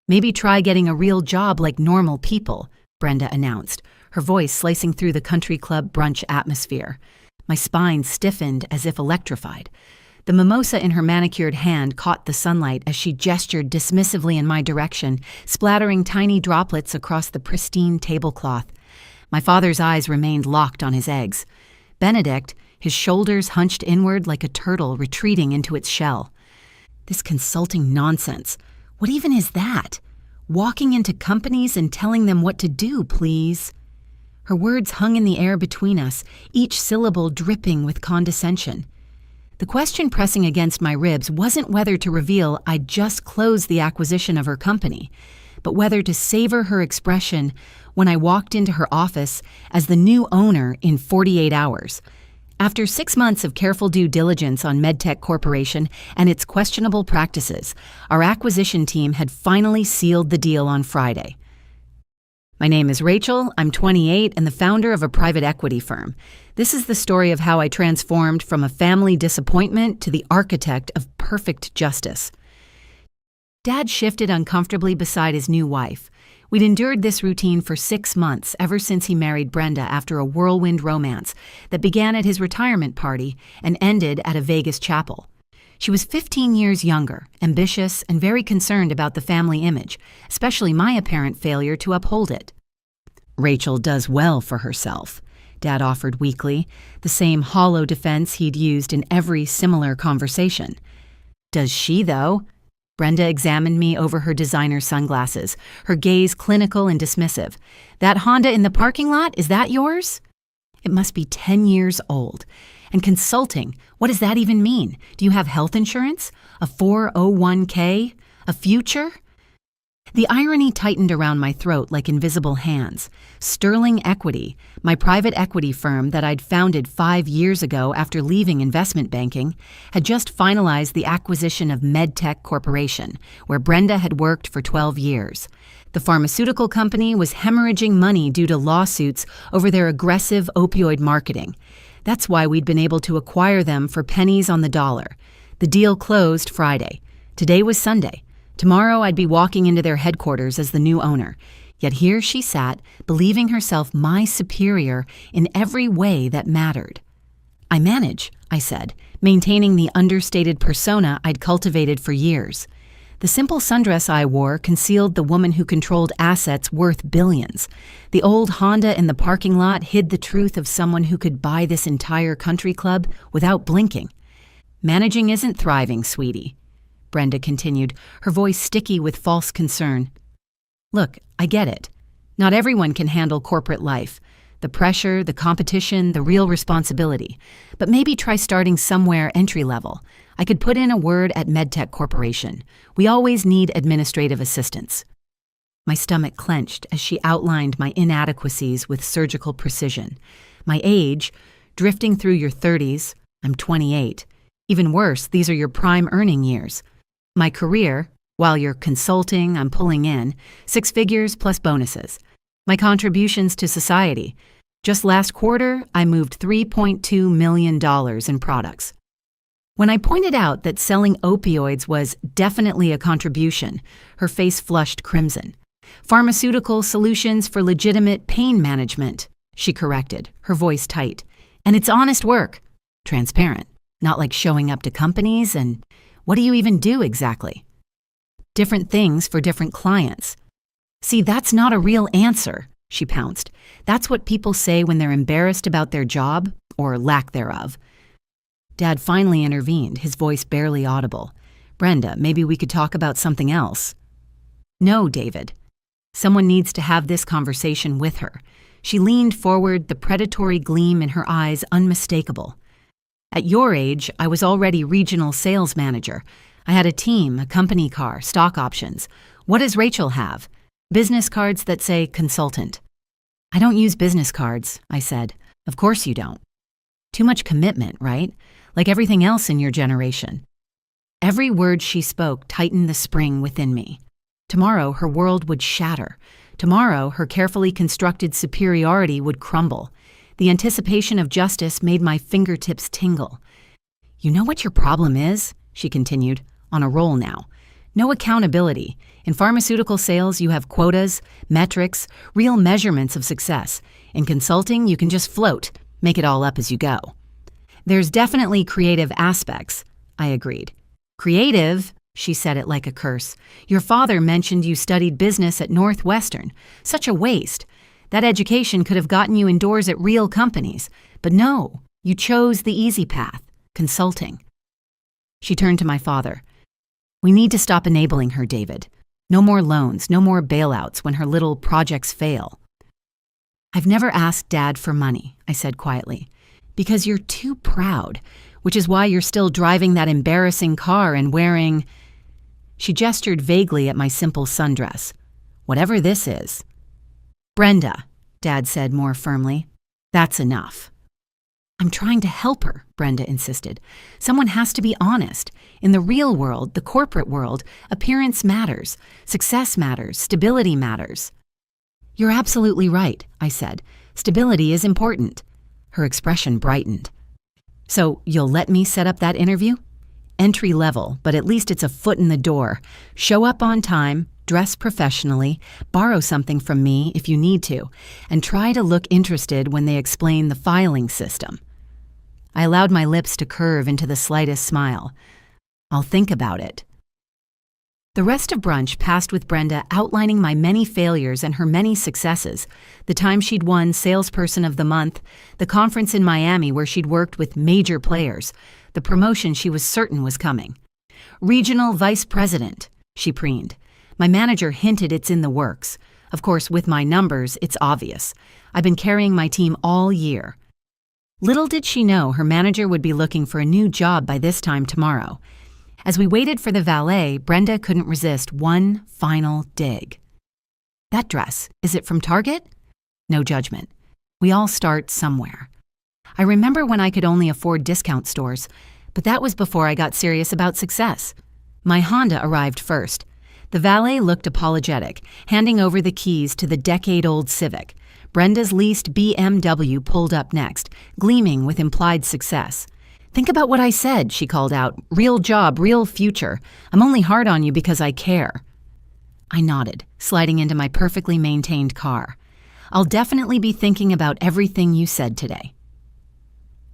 Maybe try getting a real job like normal people, Brenda announced, her voice slicing through the country club brunch atmosphere. My spine stiffened as if electrified. The mimosa in her manicured hand caught the sunlight as she gestured dismissively in my direction, splattering tiny droplets across the pristine tablecloth. My father's eyes remained locked on his eggs. Benedict, his shoulders hunched inward like a turtle retreating into its shell. This consulting nonsense. What even is that? Walking into companies and telling them what to do, please. Her words hung in the air between us, each syllable dripping with condescension. The question pressing against my ribs wasn't whether to reveal I'd just closed the acquisition of her company, but whether to savor her expression when I walked into her office as the new owner in 48 hours. After 6 months of careful due diligence on MedTech Corporation and its questionable practices, our acquisition team had finally sealed the deal on Friday. My name is Rachel, I'm 28 and the founder of a private equity firm. This is the story of how I transformed from a family disappointment to the architect of perfect justice. Dad shifted uncomfortably beside his new wife. We'd endured this routine for 6 months ever since he married Brenda after a whirlwind romance that began at his retirement party and ended at a Vegas chapel. She was 15 years younger, ambitious, and very concerned about the family image, especially my apparent failure to uphold it. Rachel does well for herself, Dad offered weakly, the same hollow defense he'd used in every similar conversation. Does she, though? Brenda examined me over her designer sunglasses, her gaze clinical and dismissive. That Honda in the parking lot, is that yours? It must be 10 years old. And consulting, what does that even mean? Do you have health insurance? A 401k? A future? The irony tightened around my throat like invisible hands. Sterling Equity, my private equity firm that I'd founded 5 years ago after leaving investment banking, had just finalized the acquisition of MedTech Corporation, where Brenda had worked for 12 years. The pharmaceutical company was hemorrhaging money due to lawsuits over their aggressive opioid marketing. That's why we'd been able to acquire them for pennies on the dollar. The deal closed Friday. Today was Sunday. Tomorrow I'd be walking into their headquarters as the new owner. Yet here she sat, believing herself my superior in every way that mattered. I manage, I said, maintaining the understated persona I'd cultivated for years. The simple sundress I wore concealed the woman who controlled assets worth billions. The old Honda in the parking lot hid the truth of someone who could buy this entire country club without blinking. Managing isn't thriving, sweetie, Brenda continued, her voice sticky with false concern. Look, I get it. Not everyone can handle corporate life. The pressure, the competition, the real responsibility. But maybe try starting somewhere entry-level. I could put in a word at MedTech Corporation. We always need administrative assistance. My stomach clenched as she outlined my inadequacies with surgical precision. My age, drifting through your 30s, I'm 28. Even worse, these are your prime earning years. My career, while you're consulting, I'm pulling in, 6 figures plus bonuses. My contributions to society. Just last quarter, I moved $3.2 million in products. When I pointed out that selling opioids was definitely a contribution, her face flushed crimson. Pharmaceutical solutions for legitimate pain management, she corrected, her voice tight. And it's honest work. Transparent. Not like showing up to companies and what do you even do exactly? Different things for different clients. See, that's not a real answer, she pounced. That's what people say when they're embarrassed about their job, or lack thereof. Dad finally intervened, his voice barely audible. Brenda, maybe we could talk about something else. No, David. Someone needs to have this conversation with her. She leaned forward, the predatory gleam in her eyes unmistakable. At your age, I was already regional sales manager. I had a team, a company car, stock options. What does Rachel have? Business cards that say consultant. I don't use business cards, I said. Of course you don't. Too much commitment, right? Like everything else in your generation. Every word she spoke tightened the spring within me. Tomorrow, her world would shatter. Tomorrow, her carefully constructed superiority would crumble. The anticipation of justice made my fingertips tingle. You know what your problem is? She continued, on a roll now. No accountability. In pharmaceutical sales, you have quotas, metrics, real measurements of success. In consulting, you can just float, make it all up as you go. There's definitely creative aspects, I agreed. Creative? She said it like a curse. Your father mentioned you studied business at Northwestern. Such a waste. That education could have gotten you indoors at real companies. But no, you chose the easy path, consulting. She turned to my father. We need to stop enabling her, David. No more loans, no more bailouts when her little projects fail. I've never asked Dad for money, I said quietly, because you're too proud, which is why you're still driving that embarrassing car and wearing... She gestured vaguely at my simple sundress. Whatever this is. Brenda, Dad said more firmly. That's enough. I'm trying to help her, Brenda insisted. Someone has to be honest. In the real world, the corporate world, appearance matters. Success matters. Stability matters. You're absolutely right, I said. Stability is important. Her expression brightened. So you'll let me set up that interview? Entry level, but at least it's a foot in the door. Show up on time, dress professionally, borrow something from me if you need to, and try to look interested when they explain the filing system. I allowed my lips to curve into the slightest smile. I'll think about it. The rest of brunch passed with Brenda outlining my many failures and her many successes, the time she'd won Salesperson of the Month, the conference in Miami where she'd worked with major players, the promotion she was certain was coming. Regional Vice President, she preened. My manager hinted it's in the works. Of course, with my numbers, it's obvious. I've been carrying my team all year. Little did she know her manager would be looking for a new job by this time tomorrow. As we waited for the valet, Brenda couldn't resist one final dig. That dress, is it from Target? No judgment. We all start somewhere. I remember when I could only afford discount stores, but that was before I got serious about success. My Honda arrived first. The valet looked apologetic, handing over the keys to the decade-old Civic. Brenda's leased BMW pulled up next, gleaming with implied success. Think about what I said, she called out. Real job, real future. I'm only hard on you because I care. I nodded, sliding into my perfectly maintained car. I'll definitely be thinking about everything you said today.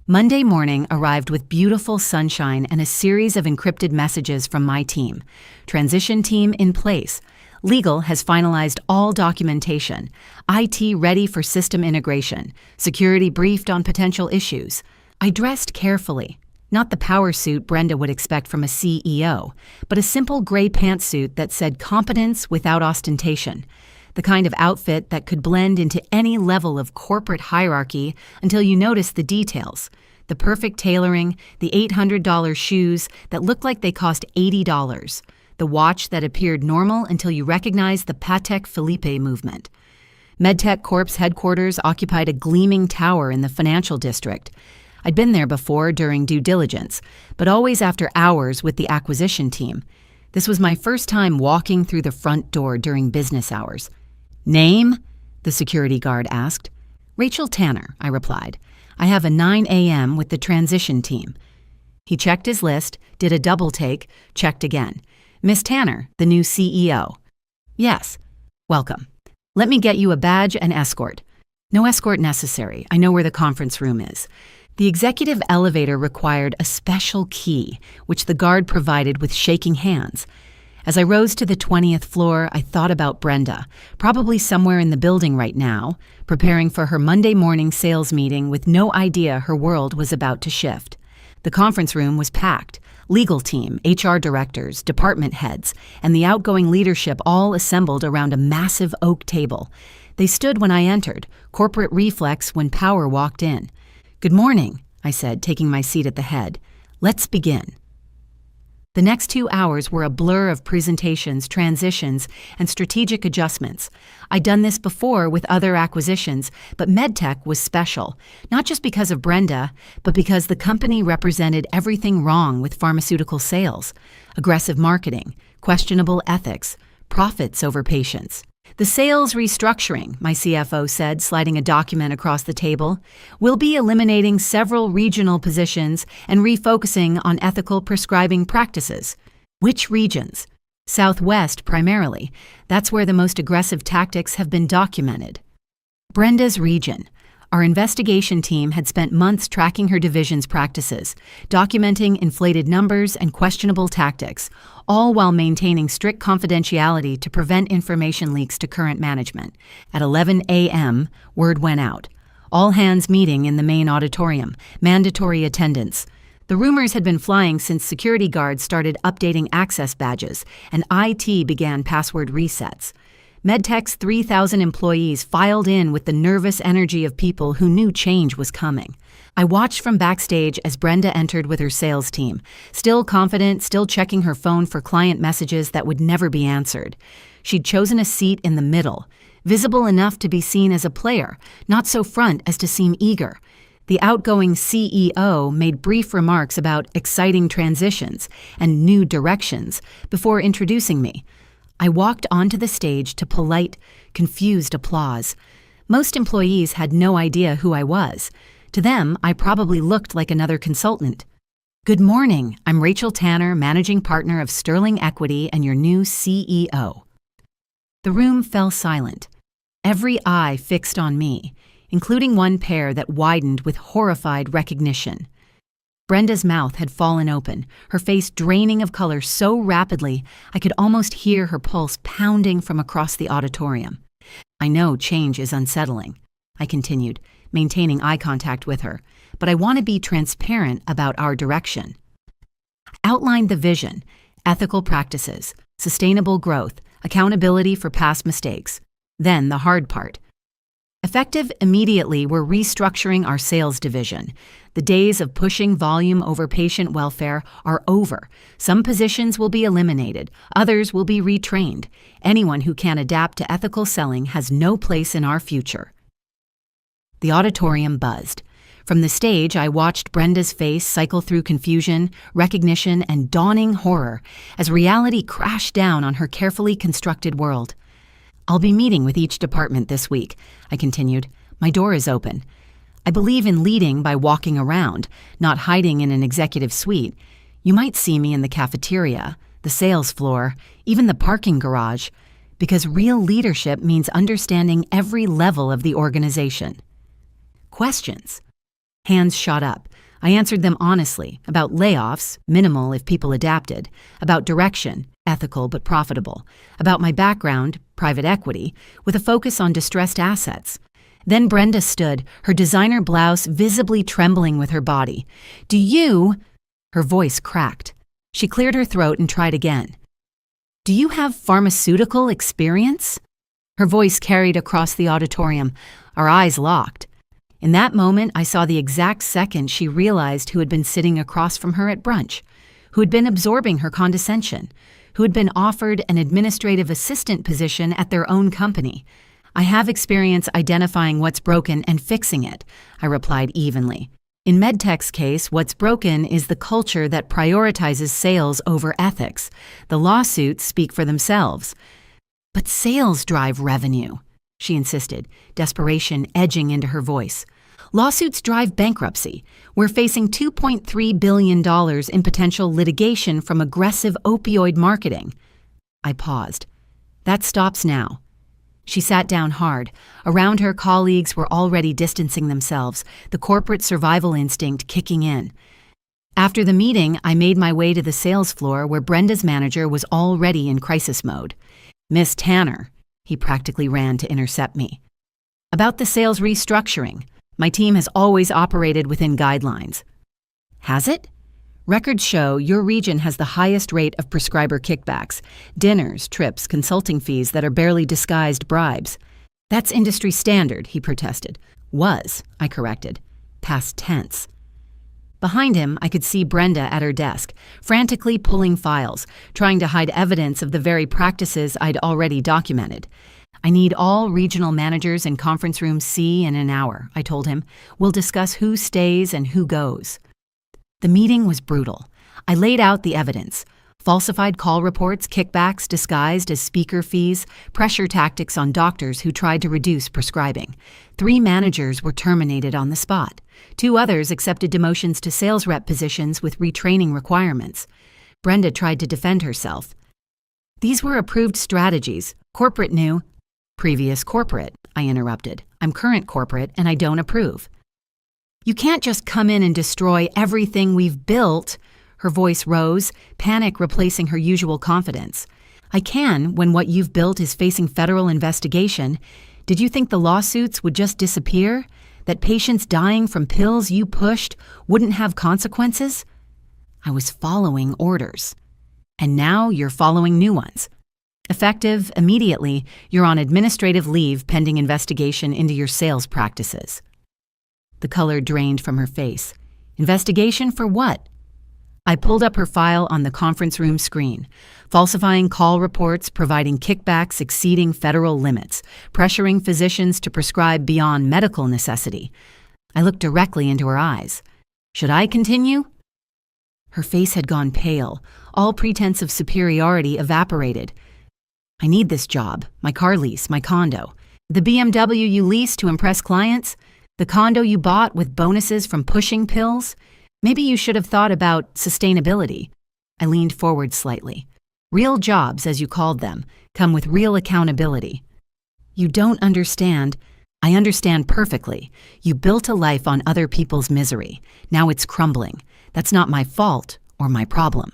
Monday morning arrived with beautiful sunshine and a series of encrypted messages from my team. Transition team in place. Legal has finalized all documentation. IT ready for system integration. Security briefed on potential issues. I dressed carefully. Not the power suit Brenda would expect from a CEO, but a simple gray pantsuit that said competence without ostentation. The kind of outfit that could blend into any level of corporate hierarchy until you notice the details. The perfect tailoring, the $800 shoes that looked like they cost $80, the watch that appeared normal until you recognized the Patek Philippe movement. MedTech Corp's headquarters occupied a gleaming tower in the financial district. I'd been there before during due diligence, but always after hours with the acquisition team. This was my first time walking through the front door during business hours. Name? The security guard asked. Rachel Tanner, I replied. I have a 9 a.m. with the transition team. He checked his list, did a double take, checked again. Miss Tanner, the new CEO. Yes. Welcome. Let me get you a badge and escort. No escort necessary. I know where the conference room is. The executive elevator required a special key, which the guard provided with shaking hands. As I rose to the 20th floor, I thought about Brenda, probably somewhere in the building right now, preparing for her Monday morning sales meeting with no idea her world was about to shift. The conference room was packed. Legal team, HR directors, department heads, and the outgoing leadership all assembled around a massive oak table. They stood when I entered, corporate reflex when power walked in. Good morning, I said, taking my seat at the head. Let's begin. The next 2 hours were a blur of presentations, transitions, and strategic adjustments. I'd done this before with other acquisitions, but MedTech was special, not just because of Brenda, but because the company represented everything wrong with pharmaceutical sales: aggressive marketing, questionable ethics, profits over patients. The sales restructuring, my CFO said, sliding a document across the table, will be eliminating several regional positions and refocusing on ethical prescribing practices. Which regions? Southwest primarily. That's where the most aggressive tactics have been documented. Brenda's region. Our investigation team had spent months tracking her division's practices, documenting inflated numbers and questionable tactics, all while maintaining strict confidentiality to prevent information leaks to current management. At 11 a.m., word went out. All hands meeting in the main auditorium, mandatory attendance. The rumors had been flying since security guards started updating access badges and IT began password resets. MedTech's 3,000 employees filed in with the nervous energy of people who knew change was coming. I watched from backstage as Brenda entered with her sales team, still confident, still checking her phone for client messages that would never be answered. She'd chosen a seat in the middle, visible enough to be seen as a player, not so front as to seem eager. The outgoing CEO made brief remarks about exciting transitions and new directions before introducing me. I walked onto the stage to polite, confused applause. Most employees had no idea who I was. To them, I probably looked like another consultant. Good morning, I'm Rachel Tanner, managing partner of Sterling Equity and your new CEO. The room fell silent. Every eye fixed on me, including one pair that widened with horrified recognition. Brenda's mouth had fallen open, her face draining of color so rapidly I could almost hear her pulse pounding from across the auditorium. I know change is unsettling, I continued, maintaining eye contact with her, but I want to be transparent about our direction. I outlined the vision, ethical practices, sustainable growth, accountability for past mistakes. Then the hard part. Effective immediately, we're restructuring our sales division. The days of pushing volume over patient welfare are over. Some positions will be eliminated. Others will be retrained. Anyone who can't adapt to ethical selling has no place in our future. The auditorium buzzed. From the stage, I watched Brenda's face cycle through confusion, recognition, and dawning horror as reality crashed down on her carefully constructed world. I'll be meeting with each department this week, I continued. My door is open. I believe in leading by walking around, not hiding in an executive suite. You might see me in the cafeteria, the sales floor, even the parking garage, because real leadership means understanding every level of the organization. Questions. Hands shot up. I answered them honestly, about layoffs, minimal if people adapted, about direction, ethical but profitable, about my background, private equity, with a focus on distressed assets. Then Brenda stood, her designer blouse visibly trembling with her body. Do you... Her voice cracked. She cleared her throat and tried again. Do you have pharmaceutical experience? Her voice carried across the auditorium. Our eyes locked. In that moment, I saw the exact second she realized who had been sitting across from her at brunch, who had been absorbing her condescension, who had been offered an administrative assistant position at their own company. I have experience identifying what's broken and fixing it, I replied evenly. In MedTech's case, what's broken is the culture that prioritizes sales over ethics. The lawsuits speak for themselves. But sales drive revenue, she insisted, desperation edging into her voice. Lawsuits drive bankruptcy. We're facing $2.3 billion in potential litigation from aggressive opioid marketing. I paused. That stops now. She sat down hard. Around her, colleagues were already distancing themselves, the corporate survival instinct kicking in. After the meeting, I made my way to the sales floor where Brenda's manager was already in crisis mode. Miss Tanner, he practically ran to intercept me. About the sales restructuring. My team has always operated within guidelines. Has it? Records show your region has the highest rate of prescriber kickbacks, dinners, trips, consulting fees that are barely disguised bribes. That's industry standard, he protested. Was, I corrected. Past tense. Behind him, I could see Brenda at her desk, frantically pulling files, trying to hide evidence of the very practices I'd already documented. I need all regional managers in conference room C in an hour, I told him. We'll discuss who stays and who goes. The meeting was brutal. I laid out the evidence. Falsified call reports, kickbacks disguised as speaker fees, pressure tactics on doctors who tried to reduce prescribing. 3 managers were terminated on the spot. 2 others accepted demotions to sales rep positions with retraining requirements. Brenda tried to defend herself. These were approved strategies. Corporate knew. Previous corporate, I interrupted. I'm current corporate and I don't approve. You can't just come in and destroy everything we've built. Her voice rose, panic replacing her usual confidence. I can when what you've built is facing federal investigation. Did you think the lawsuits would just disappear? That patients dying from pills you pushed wouldn't have consequences? I was following orders. And now you're following new ones. Effective immediately, you're on administrative leave pending investigation into your sales practices. The color drained from her face. Investigation for what? I pulled up her file on the conference room screen. Falsifying call reports, providing kickbacks exceeding federal limits, pressuring physicians to prescribe beyond medical necessity. I looked directly into her eyes. Should I continue? Her face had gone pale. All pretense of superiority evaporated. I need this job, my car lease, my condo. The BMW you leased to impress clients? The condo you bought with bonuses from pushing pills? Maybe you should have thought about sustainability. I leaned forward slightly. Real jobs, as you called them, come with real accountability. You don't understand. I understand perfectly. You built a life on other people's misery. Now it's crumbling. That's not my fault or my problem.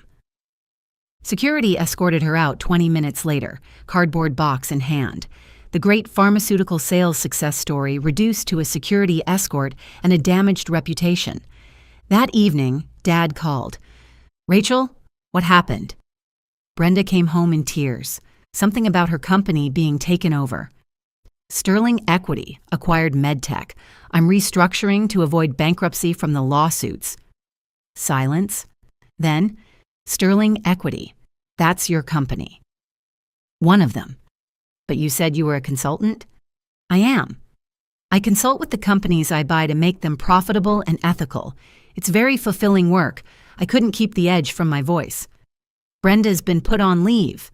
Security escorted her out 20 minutes later, cardboard box in hand. The great pharmaceutical sales success story reduced to a security escort and a damaged reputation. That evening, Dad called. Rachel, what happened? Brenda came home in tears. Something about her company being taken over. Sterling Equity acquired MedTech. I'm restructuring to avoid bankruptcy from the lawsuits. Silence. Then, Sterling Equity. That's your company. One of them. But you said you were a consultant? I am. I consult with the companies I buy to make them profitable and ethical. It's very fulfilling work. I couldn't keep the edge from my voice. Brenda's been put on leave.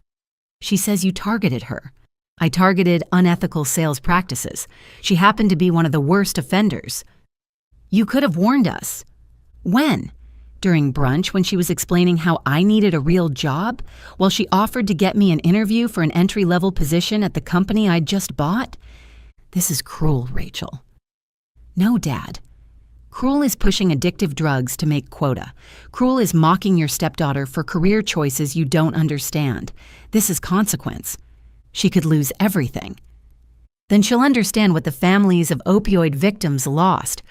She says you targeted her. I targeted unethical sales practices. She happened to be one of the worst offenders. You could have warned us. When? During brunch when she was explaining how I needed a real job? While she offered to get me an interview for an entry-level position at the company I'd just bought? This is cruel, Rachel. No, Dad. Cruel is pushing addictive drugs to make quota. Cruel is mocking your stepdaughter for career choices you don't understand. This is consequence. She could lose everything. Then she'll understand what the families of opioid victims lost.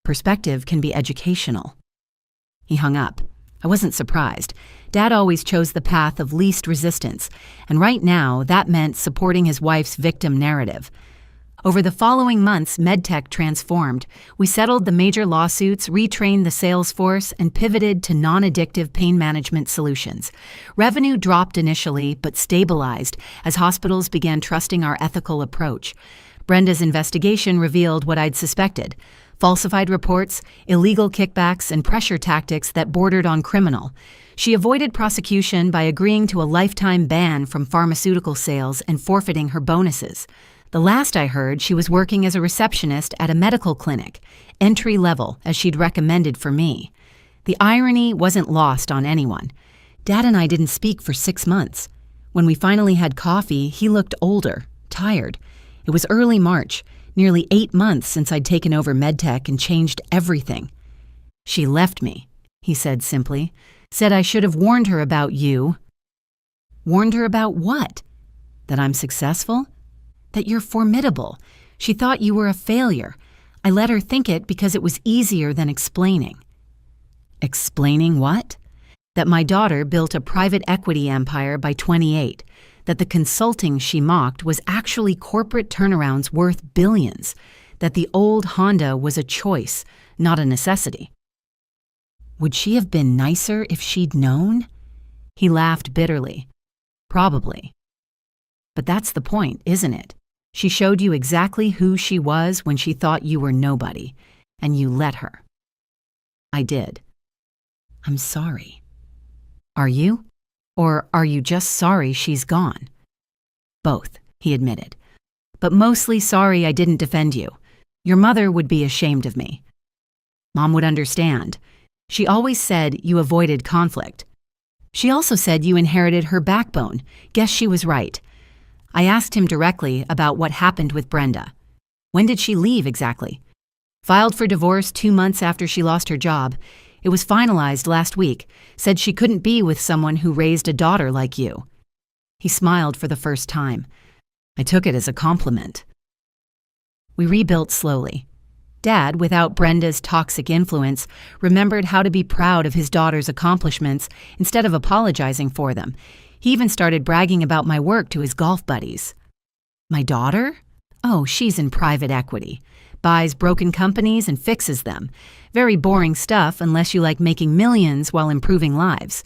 Perspective can be educational. He hung up. I wasn't surprised. Dad always chose the path of least resistance, and right now that meant supporting his wife's victim narrative. Over the following months, MedTech transformed. We settled the major lawsuits, retrained the sales force, and pivoted to non-addictive pain management solutions. Revenue dropped initially, but stabilized as hospitals began trusting our ethical approach. Brenda's investigation revealed what I'd suspected: falsified reports, illegal kickbacks, and pressure tactics that bordered on criminal. She avoided prosecution by agreeing to a lifetime ban from pharmaceutical sales and forfeiting her bonuses. The last I heard, she was working as a receptionist at a medical clinic, entry level, as she'd recommended for me. The irony wasn't lost on anyone. Dad and I didn't speak for 6 months. When we finally had coffee, he looked older, tired. It was early March, nearly 8 months since I'd taken over MedTech and changed everything. She left me, he said simply. Said I should have warned her about you. Warned her about what? That I'm successful? That you're formidable. She thought you were a failure. I let her think it because it was easier than explaining. Explaining what? That my daughter built a private equity empire by 28. That the consulting she mocked was actually corporate turnarounds worth billions. That the old Honda was a choice, not a necessity. Would she have been nicer if she'd known? He laughed bitterly. Probably. But that's the point, isn't it? She showed you exactly who she was when she thought you were nobody, and you let her. I did. I'm sorry. Are you? Or are you just sorry she's gone? Both, he admitted. But mostly sorry I didn't defend you. Your mother would be ashamed of me. Mom would understand. She always said you avoided conflict. She also said you inherited her backbone. Guess she was right. I asked him directly about what happened with Brenda. When did she leave exactly? Filed for divorce 2 months after she lost her job. It was finalized last week. Said she couldn't be with someone who raised a daughter like you. He smiled for the first time. I took it as a compliment. We rebuilt slowly. Dad, without Brenda's toxic influence, remembered how to be proud of his daughter's accomplishments instead of apologizing for them. He even started bragging about my work to his golf buddies. My daughter? Oh, she's in private equity. Buys broken companies and fixes them. Very boring stuff unless you like making millions while improving lives.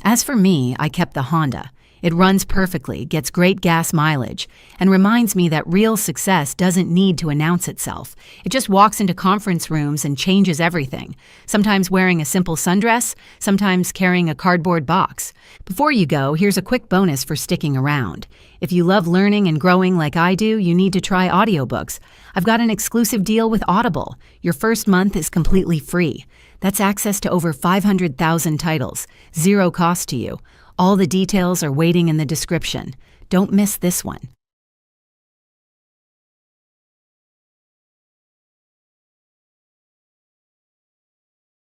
As for me, I kept the Honda. It runs perfectly, gets great gas mileage, and reminds me that real success doesn't need to announce itself. It just walks into conference rooms and changes everything. Sometimes wearing a simple sundress, sometimes carrying a cardboard box. Before you go, here's a quick bonus for sticking around. If you love learning and growing like I do, you need to try audiobooks. I've got an exclusive deal with Audible. Your first month is completely free. That's access to over 500,000 titles, zero cost to you. All the details are waiting in the description. Don't miss this one.